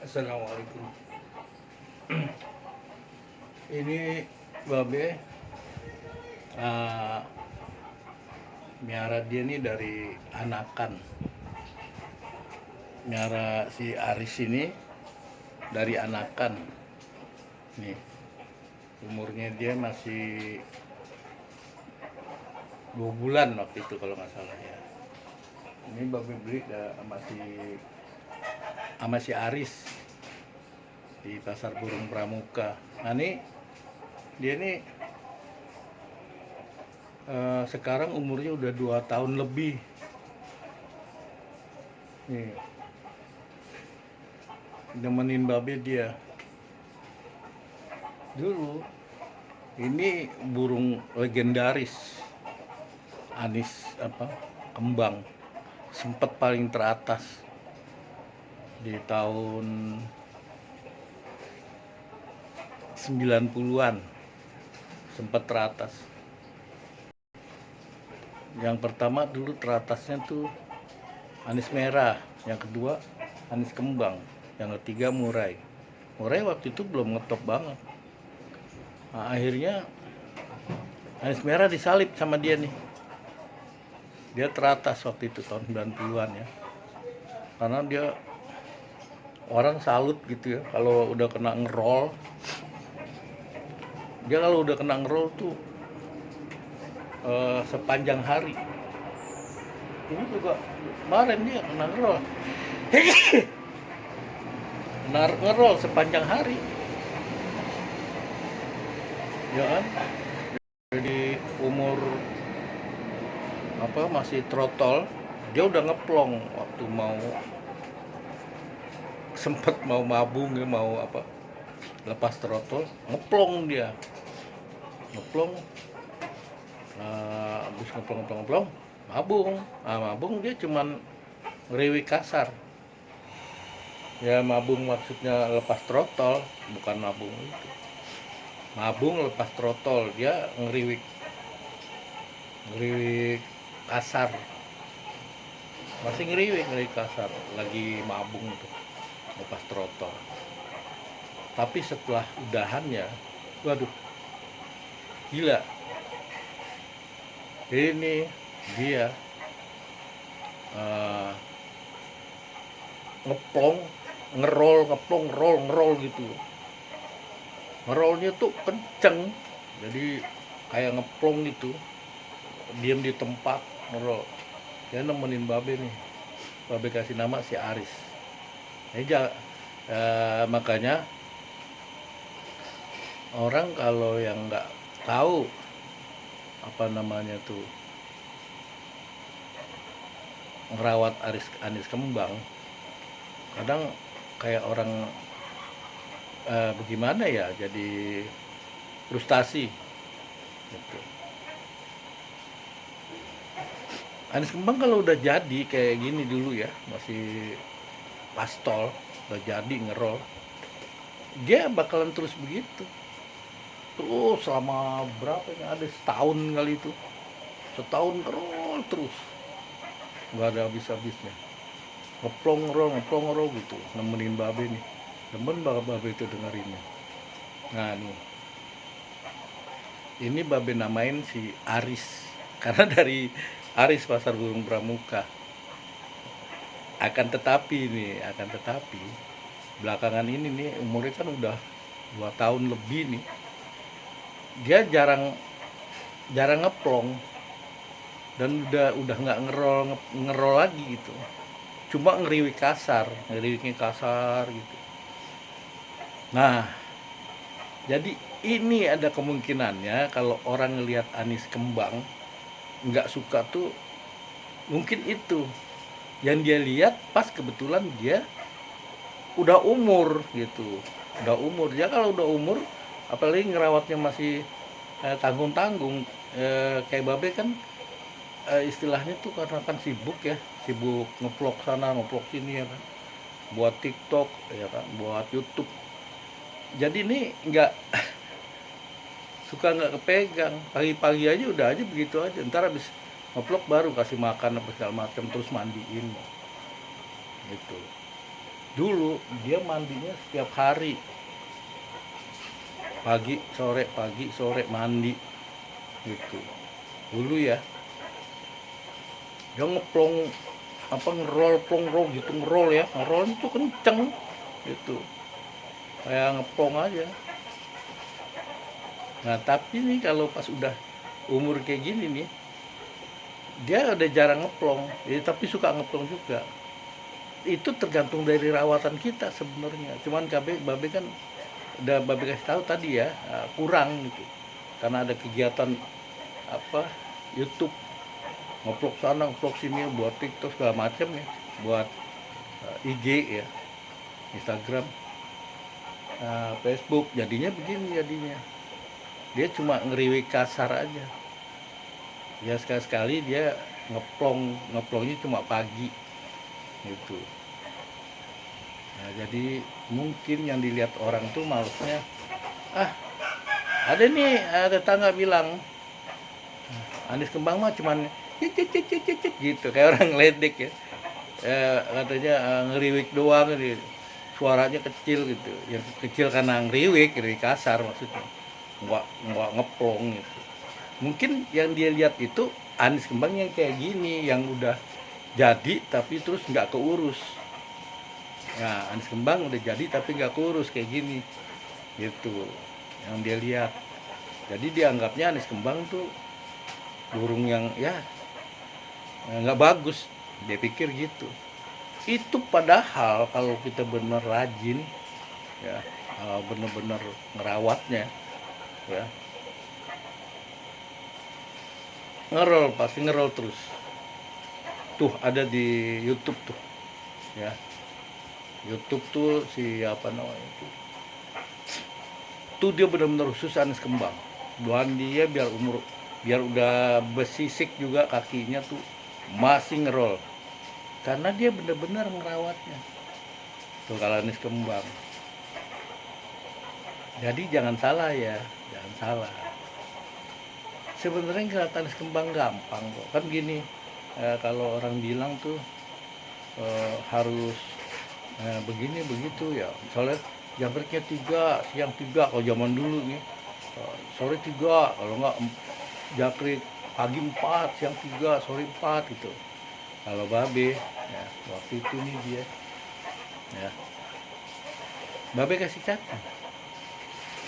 Assalamualaikum. Ini babe miara dia nih dari anakan. Miara si Aris ini dari anakan. Nih, umurnya dia masih 2 bulan waktu itu kalau nggak salah ya. Ini babe beli sama si Aris di pasar burung Pramuka. Nah nih dia nih sekarang umurnya udah 2 tahun lebih. Nih nemenin babe dia. Dulu ini burung legendaris Anis kembang, sempet paling teratas di tahun 90-an, sempat teratas. Yang pertama dulu teratasnya tuh anis merah, yang kedua anis kembang, yang ketiga murai. Murai waktu itu belum ngetop banget. Nah, akhirnya anis merah disalip sama dia nih. Dia teratas waktu itu tahun 90-an ya. Karena dia orang salut gitu ya kalau udah kena ngerol. Dia kalau udah kena ngerol tuh sepanjang hari. Ini juga kemarin dia kena ngerol. Kena ngerol sepanjang hari. Ya kan? Jadi umur masih trotol, dia udah ngeplong waktu sempet mau mabung ya, mau lepas trotol, ngeplong dia. Habis ngeplong mabung. Mabung dia cuman ngeriwik kasar ya. Mabung maksudnya lepas trotol, bukan mabung itu. Mabung lepas trotol, dia ngeriwik kasar, masih ngeriwik kasar, lagi mabung tuh lepas trotol. Tapi setelah udahannya, waduh, gila. Ini dia ngeplong, ngerol gitu. Ngerolnya tuh kenceng, jadi kayak ngeplong gitu, diam di tempat ngerol. Dia nemenin babe nih, babe kasih nama si Aris. Makanya orang kalau yang nggak tahu ngerawat anis kembang, kadang kayak orang bagaimana ya, jadi frustasi gitu. Anis kembang kalau udah jadi kayak gini dulu ya, masih pastol, udah jadi ngerol, dia bakalan terus begitu. Terus selama berapa ya, ada setahun kali itu. Setahun ngerol terus, nggak ada habis-habisnya. Ngeplong ngerol gitu, nemenin babe nih. Demen babe itu dengerinnya. Nah nih, ini babe namain si Aris karena dari Aris pasar burung Pramuka. Akan tetapi belakangan ini nih, umurnya kan udah 2 tahun lebih nih, dia jarang ngeplong dan udah nggak ngerol lagi gitu. Cuma ngeriwiknya kasar gitu. Nah, jadi ini ada kemungkinannya kalau orang ngelihat anis kembang nggak suka tuh, mungkin itu yang dia lihat pas kebetulan dia udah umur gitu. Dia kalau udah umur, apalagi ngerawatnya masih tanggung-tanggung, kayak babe kan istilahnya tuh karena kan sibuk ngevlog sana ngevlog sini ya kan, buat TikTok ya kan, buat YouTube. Jadi ini nggak kepegang, pagi-pagi aja begitu aja. Ntar habis ngevlog baru kasih makan apa segala macam, terus mandiin gitu. Dulu dia mandinya setiap hari, pagi sore mandi gitu. Dulu ya dia ngeplong apa ngerol plong roll gitu, ngerol ya, ngerol itu kenceng gitu, kayak ngeplong aja. Nah tapi nih kalau pas udah umur kayak gini nih, dia udah jarang ngeplong ya, tapi suka ngeplong juga. Itu tergantung dari rawatan kita sebenarnya. Cuman babe kan udah babe kasih tahu tadi ya, kurang gitu, karena ada kegiatan apa YouTube, ngeplok sana ngeplok sini, buat TikTok segala macam ya, buat IG ya, Instagram, Facebook. Jadinya begini, dia cuma ngeriwik kasar aja ya, sekali-sekali dia ngeplongnya cuma pagi gitu. Nah, jadi mungkin yang dilihat orang tuh malesnya, ada nih tetangga bilang Anies Kembang mah cuman cicit gitu, kayak orang ngeledek ya, katanya ngeriwik doang nih, suaranya kecil gitu, yang kecil karena ngeriwik kasar maksudnya, nggak ngeplong gitu. Mungkin yang dia lihat itu Anies Kembang yang kayak gini, yang udah jadi tapi terus nggak keurus. Nah, Anies Kembang udah jadi tapi nggak keurus kayak gini gitu yang dia lihat. Jadi dianggapnya Anies Kembang tuh burung yang ya nggak bagus, dia pikir gitu. Itu padahal kalau kita bener rajin ya, bener-bener ngerawatnya ya, ngerol, pasti ngerol terus. Tuh ada di YouTube tuh ya, YouTube tuh si apa namanya itu, tuh dia benar-benar khusus Anies Kembang. Doan dia biar udah besisik juga kakinya tuh masih ngerol, karena dia benar-benar merawatnya tuh kalau Anies Kembang. Jadi jangan salah ya, jangan salah. Sebenarnya kelihatan Anies Kembang gampang kok, kan gini, kalau orang bilang tuh harus begini begitu ya, misalnya jangkriknya 3, siang 3 kalau zaman dulu nih, sore 3, kalau enggak jangkrik pagi 4, siang 3, sore 4 gitu. Kalau babe ya, waktu itu nih dia ya, babe kasih cacing,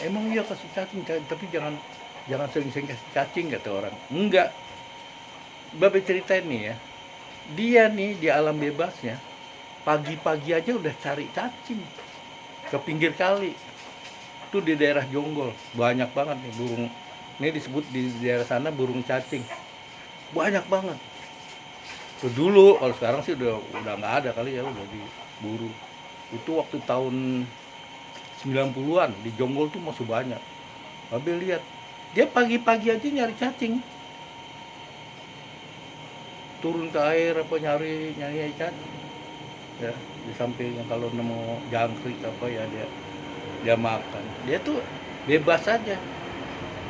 emang iya kasih cacing, tapi jangan sering-sering kasih cacing kata orang. Enggak, babe ceritain nih ya, dia nih di alam bebasnya pagi-pagi aja udah cari cacing ke pinggir kali. Itu di daerah Jonggol banyak banget nih burung, ini disebut di daerah sana burung cacing, banyak banget tuh dulu. Kalau sekarang sih udah nggak ada kali ya, udah diburu. Itu waktu tahun 90-an di Jonggol tuh masih banyak. Babe lihat dia pagi-pagi aja nyari cacing, turun ke air apa nyari ikan ya, di samping kalau nemu jangkrik apa ya dia makan. Dia tuh bebas aja.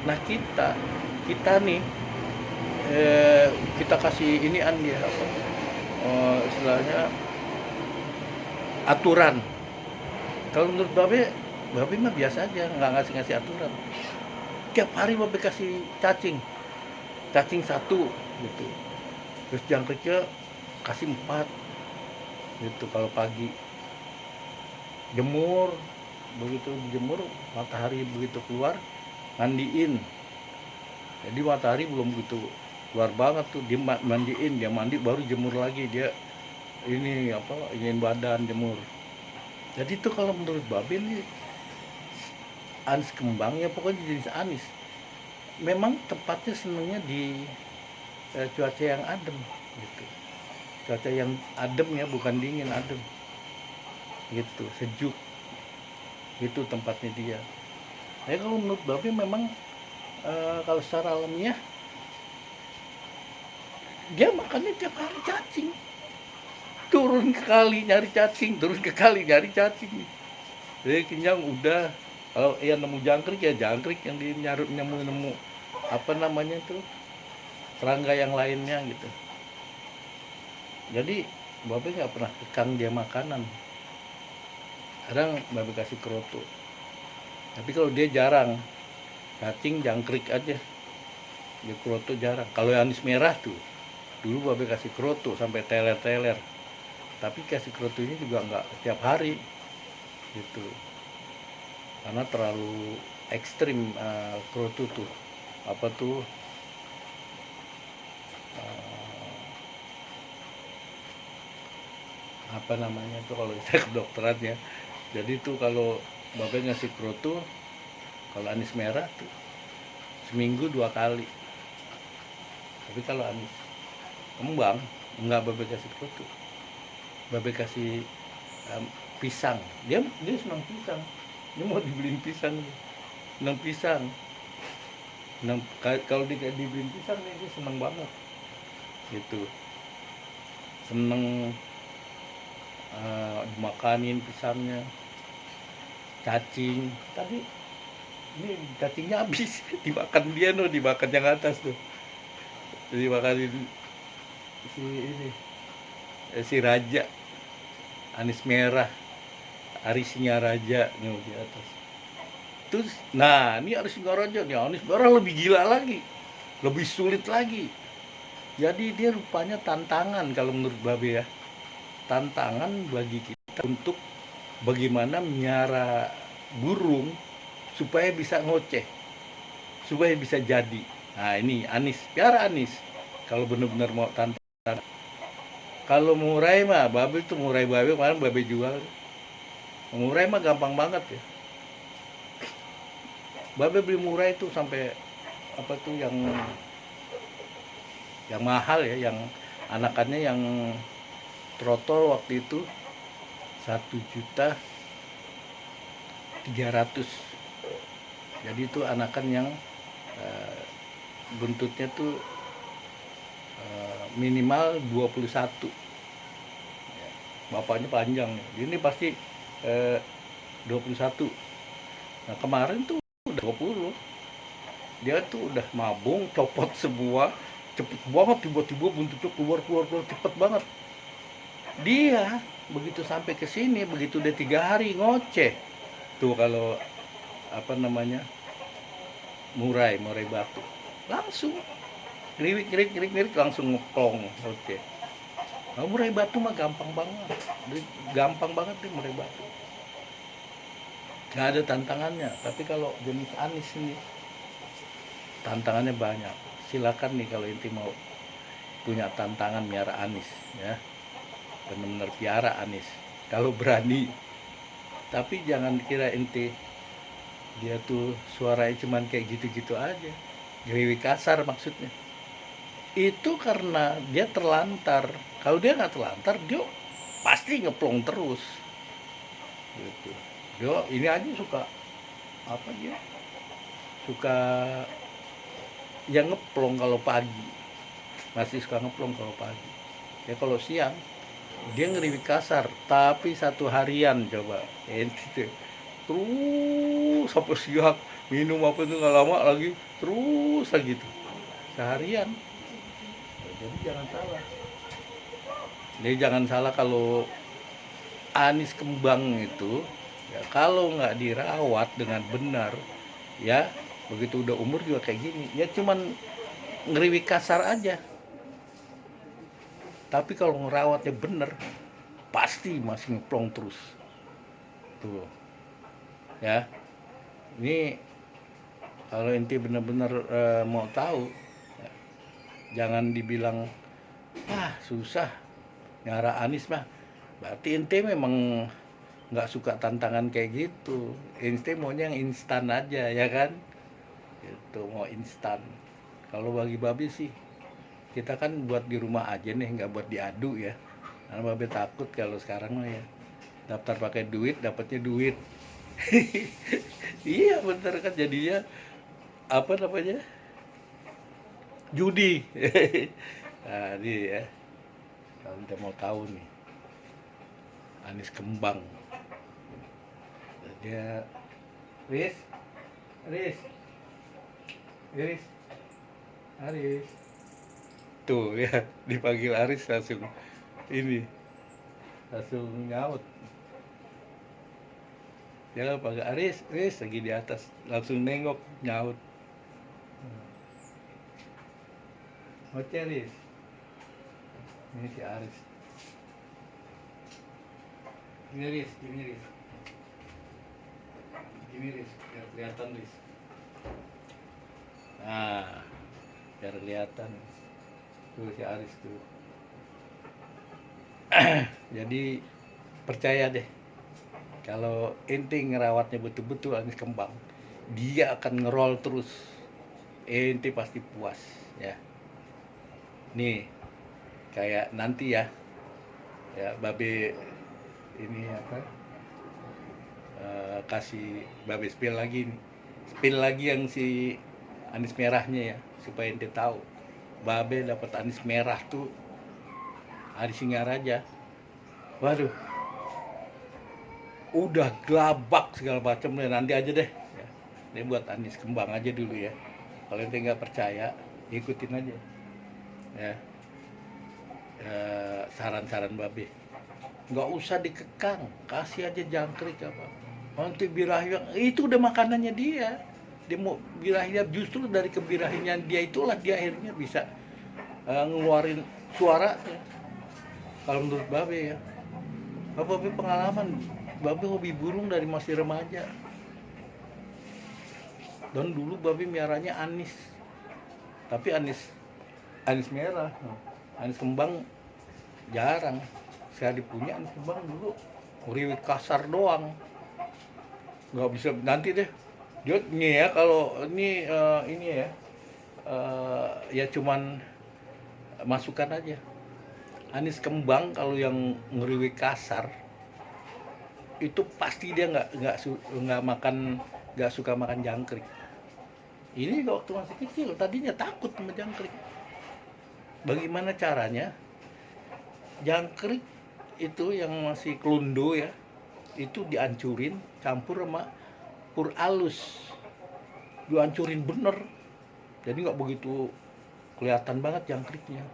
Nah kita nih kita kasih inian dia apa, istilahnya aturan. Kalau menurut babe mah biasa aja, nggak ngasih aturan. Tiap hari babe kasih cacing 1 gitu, terus jangkriknya kasih 4 gitu. Kalau pagi jemur, begitu dijemur matahari begitu keluar mandiin, jadi matahari belum begitu keluar banget tuh dia mandiin, dia mandi baru jemur lagi, dia ini apa, ingin badan jemur. Jadi itu kalau menurut babe nih Anies Kembang ya, pokoknya jenis Anies memang tempatnya senangnya di cuaca yang adem gitu, cuaca yang adem ya, bukan dingin, adem gitu, sejuk itu tempatnya dia. Nah kalau menurut babe memang kalau secara alamiah dia makannya tiap hari cacing, turun ke kali nyari cacing, turun ke kali nyari cacing. Jadi kenyang udah. Kalau yang nemu jangkrik ya jangkrik, yang nemu apa namanya tuh serangga yang lainnya gitu. Jadi babe nggak pernah kekang dia makanan kadang babe kasih kroto. Tapi kalau dia jarang, cacing jangkrik aja, dia kroto jarang. Kalau yang anis merah tuh dulu babe kasih kroto sampai teler-teler, tapi kasih krotonya juga nggak setiap hari gitu, karena terlalu ekstrim. Kroto tuh apa tuh, apa namanya tuh kalau kita kedokteran ya. Jadi tuh kalau babe ngasih kroto, kalau anis merah tuh seminggu 2 kali. Tapi kalau anis kembang enggak babe kasih kroto, babe kasih pisang. Dia senang pisang, dia mau dibeliin pisang, senang pisang. Kalau dibeliin pisang dia senang banget gitu, seneng dimakanin pisangnya. Cacing tadi ini cacingnya habis dimakan dia, dimakan yang atas tuh, dimakanin si ini, si raja anis merah, arisnya raja nih di atas. Terus nah ini arisnya raja nih, anis merah lebih gila lagi, lebih sulit lagi. Jadi dia rupanya tantangan kalau menurut babe ya, tantangan bagi kita untuk bagaimana menyara burung supaya bisa ngoceh, supaya bisa jadi. Nah ini anis, piara anis kalau benar-benar mau tantangan. Kalau murai mah babe tuh, murai babe kemarin babe jual, murai mah gampang banget ya. Babe beli murai itu sampai apa tuh yang mahal ya, yang anakannya yang trotol waktu itu 1.300.000. Jadi itu anakan yang buntutnya tuh minimal 21. Bapaknya panjang, ini pasti 21. Nah kemarin tuh udah 20. Dia tuh udah mabung, copot semua, cepet banget, tiba-tiba buntutnya keluar cepet banget. Dia begitu sampai ke sini, begitu dia 3 hari ngoceh tuh. Kalau apa namanya, murai batu langsung ngeririk langsung ngeplong. Oke. Nah, murai batu mah gampang banget, deh murai batu, nggak ada tantangannya. Tapi kalau jenis anis ini tantangannya banyak. Silakan nih kalau inti mau punya tantangan miara anis ya, benar-benar piara anis kalau berani. Tapi jangan kira inti dia tuh suaranya cuman kayak gitu-gitu aja, geriwi kasar maksudnya. Itu karena dia terlantar. Kalau dia nggak terlantar, dia pasti ngeplong terus gitu. Dia ini aja suka apa, dia suka yang ngeplong kalau pagi, masih suka ngeplong kalau pagi ya. Kalau siang dia ngeriwik kasar, tapi 1 harian coba itu terus sampai siang, minum apa itu nggak lama lagi, terus lagi gitu seharian. Jadi jangan salah kalau anis kembang itu ya, kalau nggak dirawat dengan benar ya, begitu udah umur juga kayak gini ya, cuman ngeriwik kasar aja. Tapi kalau ngerawatnya bener pasti masih ngeplong terus tuh ya. Ini kalau inti bener-bener mau tahu ya, jangan dibilang susah nyara anis mah, berarti inti memang nggak suka tantangan kayak gitu. Inti maunya yang instan aja ya kan, itu mau instan. Kalau bagi babi sih, kita kan buat di rumah aja nih, nggak buat diadu ya, karena babi takut kalau sekarang mah ya, daftar pakai duit dapatnya duit. Iya bener kan, jadinya apa namanya, judi. Nah ini ya, kalau kita mau tahu nih anis kembang, dia Riz, Riz, Riz, Aris tuh ya, dipanggil Aris langsung ini, langsung nyaut. dia pakai Aris lagi di atas, langsung nengok nyaut, oke Aris, ini si Aris, gini Riz, biar kelihatan Riz, nah biar kelihatan tuh si Aris tuh. Jadi percaya deh, kalau ente ngerawatnya betul-betul Anis Kembang, dia akan ngerol terus, ente pasti puas ya. Nih kayak nanti ya Babe ini apa, kasih Babe spill lagi nih, yang si anis merahnya ya, supaya ente tahu Babe dapat anis merah tuh hari Singaraja. Waduh, udah gelabak segala macam deh, nanti aja deh ya. Ini buat Anis Kembang aja dulu ya. Kalau ente nggak percaya, ikutin aja ya, saran-saran Babe. Nggak usah dikekang, kasih aja jangkrik apa. Nanti birahi itu udah makanannya dia. Dia mau birahi, justru dari kebirahinya dia itulah dia akhirnya bisa ngeluarin suara ya. Kalau menurut Babe ya, Babe pengalaman, Babe hobi burung dari masih remaja. Dan dulu Babe miaranya anis, tapi anis merah, anis kembang jarang. Sekali punya anis kembang dulu ngeriwit kasar doang, nggak bisa. Nanti deh dia nih ya, kalau ini ya cuman masukan aja. Anis kembang kalau yang ngeriwit kasar itu pasti dia nggak suka makan jangkrik. Ini waktu masih kecil tadinya takut sama jangkrik. Bagaimana caranya? Jangkrik itu yang masih kelundo ya, itu dihancurin campur sama pur alus, dihancurin bener, jadi nggak begitu kelihatan banget jangkriknya.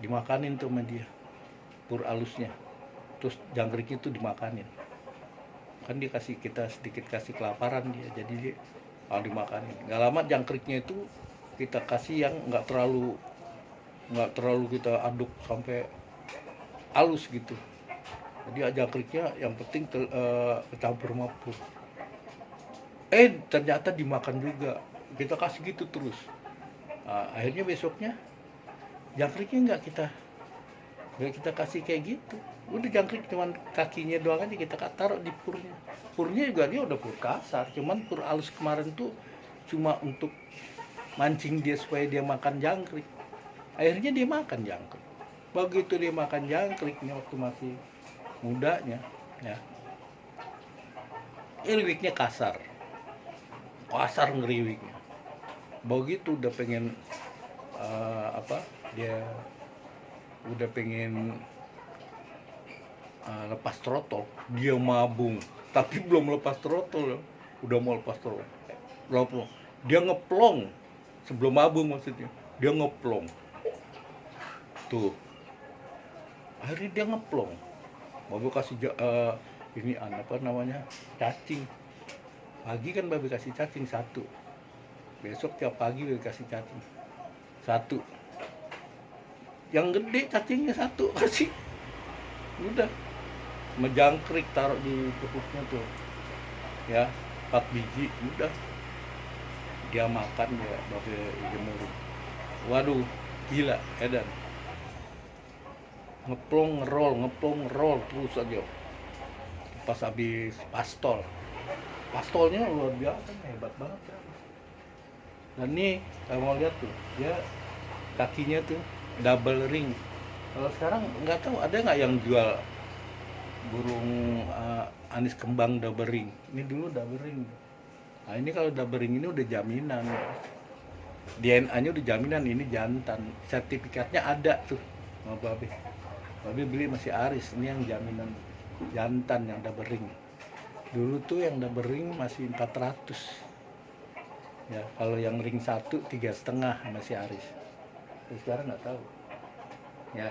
Dimakanin tuh sama dia pur alusnya, terus jangkrik itu dimakanin. Kan dia kita sedikit kasih kelaparan dia, jadi dia dimakanin. Nggak lama jangkriknya itu kita kasih yang nggak terlalu kita aduk sampai halus gitu. Jadi jangkriknya yang penting kecampur sama pur. Ternyata dimakan juga. Kita kasih gitu terus. Akhirnya besoknya jangkriknya nggak kita kasih kayak gitu. Udah jangkrik cuman kakinya doang aja kita taruh di purnya. Purnya juga dia udah pur kasar, cuman pur halus kemarin tuh cuma untuk mancing dia supaya dia makan jangkrik. Akhirnya dia makan jangkrik. Begitu dia makan jangkriknya waktu masih mudanya ya, ngeriwiknya kasar ngeriwiknya. Begitu udah pengen dia udah pengen lepas trotol, dia mabung, tapi belum lepas trotol ya, udah mau lepas trotol, dia ngeplong sebelum mabung, maksudnya dia ngeplong tuh. Akhirnya dia ngeplong, Babe kasih ini apa namanya, cacing. Pagi kan Babe kasih cacing 1, besok tiap pagi Babe kasih cacing 1. Yang gede cacingnya 1 kasih, udah menjangkrik taruh di pupuknya tuh ya, 4 biji, udah dia makan ya. Babe jemurin, waduh gila edan, ngeplong ngerol terus aja. Pas habis pastolnya luar biasa, hebat banget kan. Dan nih kalau mau lihat tuh, dia kakinya tuh double ring. Kalau sekarang nggak tahu ada nggak yang jual burung anis kembang double ring. Ini dulu double ring. Nah ini kalau double ring ini udah jaminan, DNA-nya udah jaminan ini jantan, sertifikatnya ada tuh sama Babe. Babe beli masih Aris, ini yang jaminan jantan yang double ring. Dulu tuh yang double ring masih 400 ya, kalau yang ring 1 3,5 masih Aris. Terus sekarang nggak tahu ya.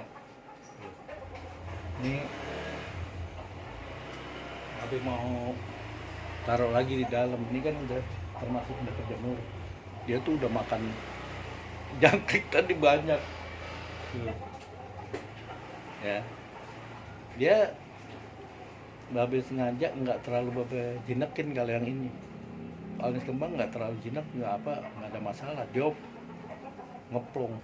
Ini Babe mau taruh lagi di dalam. Ini kan udah termasuk udah kejemur. Dia tuh udah makan jangkrik tadi banyak. Tuh. Ya, dia babe sengaja nggak terlalu babe jinekin kalau yang ini. Kalau kembang nggak terlalu jinak, nggak apa, nggak ada masalah. Dia ngeplong,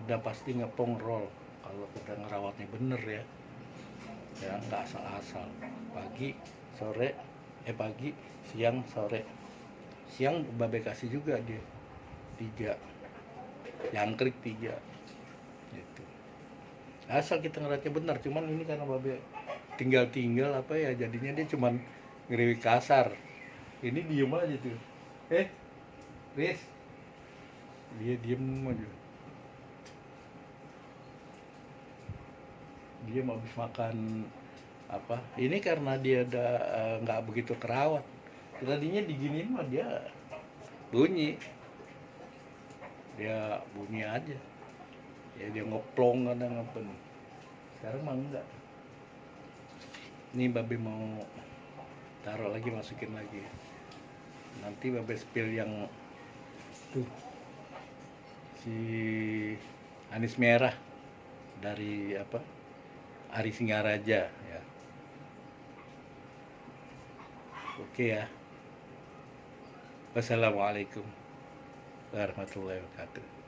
udah pasti ngeplong roll kalau kita ngerawatnya bener ya. Ya nggak asal-asal. Pagi, sore, pagi, siang, sore. Siang babe kasih juga dia 3, jangkrik 3 gitu. Asal kita ngerawatnya bener. Cuman ini karena babe tinggal apa ya, jadinya dia cuman ngeriwik kasar. Ini diem aja tuh. Riz, dia diem aja. Dia mau habis makan apa? Ini karena dia udah nggak begitu kerawat. Tadinya diginiin mah dia bunyi, dia bunyi aja. Ya dia ngeplong kadang apa nih. Sekarang mah enggak. Ini babe mau taruh lagi, masukin lagi. Nanti babe spill yang tuh si anis merah dari apa, Ari Singaraja ya. Oke ya. Wassalamualaikum warahmatullahi wabarakatuh.